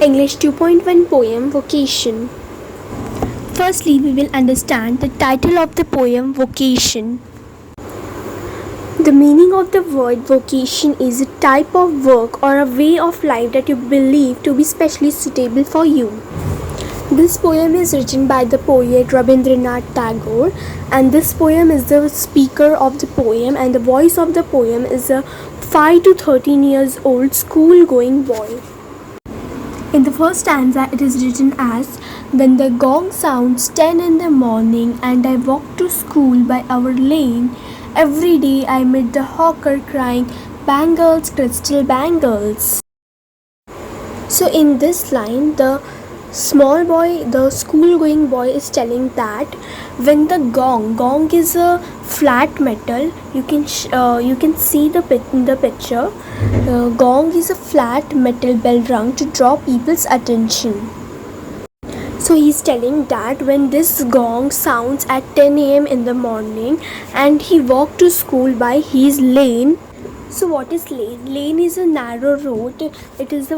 English 2.1 Poem Vocation. Firstly, we will understand the title of the poem Vocation. The meaning of the word vocation is a type of work or a way of life that you believe to be specially suitable for you. This poem is written by the poet Rabindranath Tagore, and this poem is the speaker of the poem, and the voice of the poem is a 5 to 13 years old school going boy. In the first stanza, it is written as, "When the gong sounds 10 in the morning and I walk to school by our lane, every day I meet the hawker crying, 'Bangles, crystal bangles.'" So in this line, the school going boy is telling that when the gong is a flat metal, you can see in the picture, gong is a flat metal bell rung to draw people's attention. So he's telling that when this gong sounds at 10 a.m. in the morning and he walked to school by his lane. So what is lane? Lane is a narrow road. It is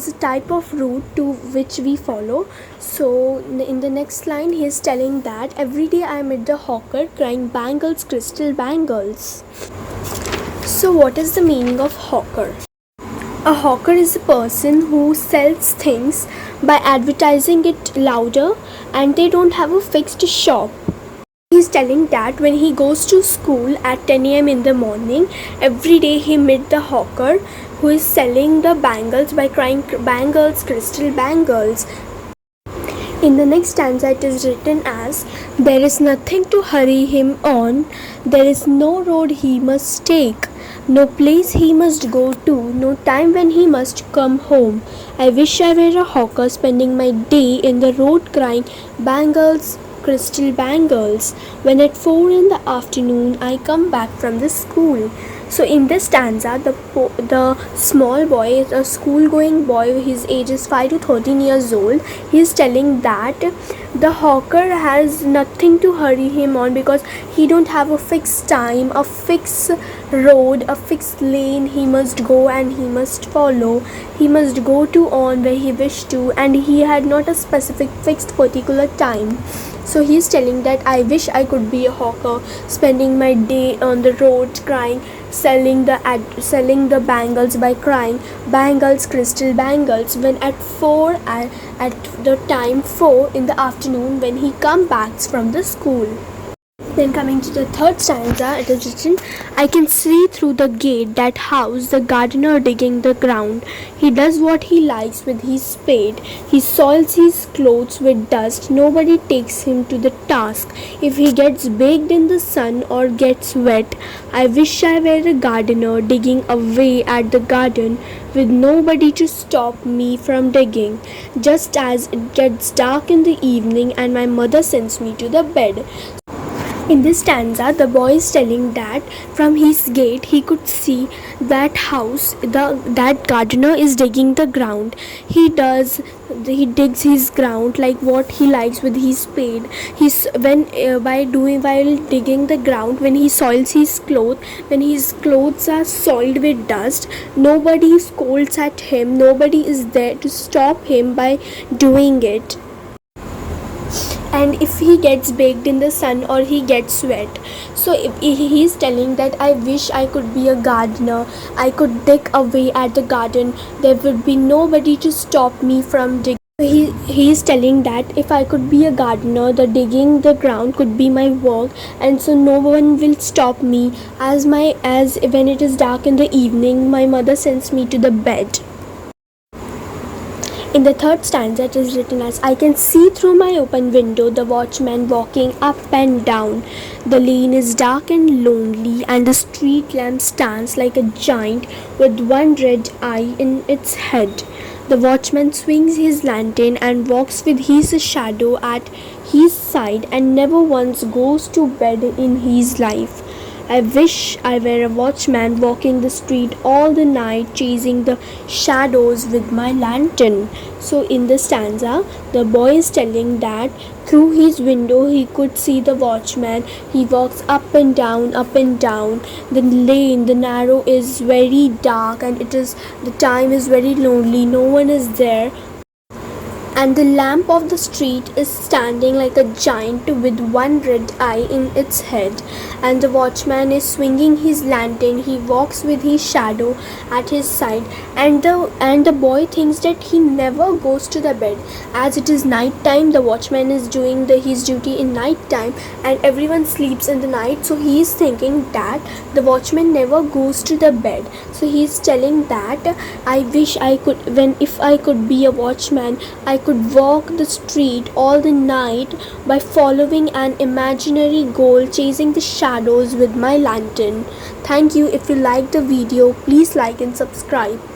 a type of route to which we follow. So in the next line, he is telling that every day I meet the hawker crying, "Bangles, crystal bangles." So what is the meaning of hawker? A hawker is a person who sells things by advertising it louder, and they don't have a fixed shop. He's telling that when he goes to school at 10 a.m. in the morning, every day he meets the hawker who is selling the bangles by crying, "Bangles, crystal bangles." In the next stanza, it is written as, "There is nothing to hurry him on, there is no road he must take, no place he must go to, no time when he must come home. I wish I were a hawker spending my day in the road crying, 'Bangles, crystal bangles,' when at 4 in the afternoon I come back from the school." So in this stanza, the small boy is a school-going boy. His age is 5 to 13 years old. He is telling that the hawker has nothing to hurry him on because he don't have a fixed time, a fixed road, a fixed lane he must go and he must follow. He must go to on where he wished to, and he had not a specific fixed particular time. So he is telling that I wish I could be a hawker, spending my day on the road crying, selling the bangles by crying, "Bangles, crystal bangles," when at the time 4 in the afternoon when he comes back from the school. Then coming to the third stanza, it is written, "I can see through the gate that house the gardener digging the ground. He does what he likes with his spade. He soils his clothes with dust. Nobody takes him to the task. If he gets baked in the sun or gets wet, I wish I were a gardener digging away at the garden with nobody to stop me from digging. Just as it gets dark in the evening and my mother sends me to the bed." In this stanza, the boy is telling that from his gate he could see that house, that gardener is digging the ground. He digs his ground like what he likes with his spade. While digging the ground, when he soils his clothes, when his clothes are soiled with dust, nobody scolds at him. Nobody is there to stop him by doing it. And if he gets baked in the sun or he gets wet, so he is telling that I wish I could be a gardener. I could dig away at the garden. There would be nobody to stop me from digging. He is telling that if I could be a gardener, the digging the ground could be my work, and so no one will stop me. As when it is dark in the evening, my mother sends me to the bed. In the third stanza, it is written as, "I can see through my open window the watchman walking up and down. The lane is dark and lonely, and the street lamp stands like a giant with one red eye in its head. The watchman swings his lantern and walks with his shadow at his side and never once goes to bed in his life. I wish I were a watchman walking the street all the night, chasing the shadows with my lantern." So in the stanza, the boy is telling that through his window he could see the watchman. He walks up and down, up and down. The lane, the narrow, is very dark, and the time is very lonely. No one is there. and the lamp of the street is standing like a giant with one red eye in its head, and the watchman is swinging his lantern. He walks with his shadow at his side, and the boy thinks that he never goes to the bed, as it is night time. The watchman is doing his duty in night time, and everyone sleeps in the night, so he is thinking that the watchman never goes to the bed. So he is telling that I wish I could, when if I could be a watchman, I could walk the street all the night by following an imaginary goal, chasing the shadows with my lantern. Thank you. If you liked the video, please like and subscribe.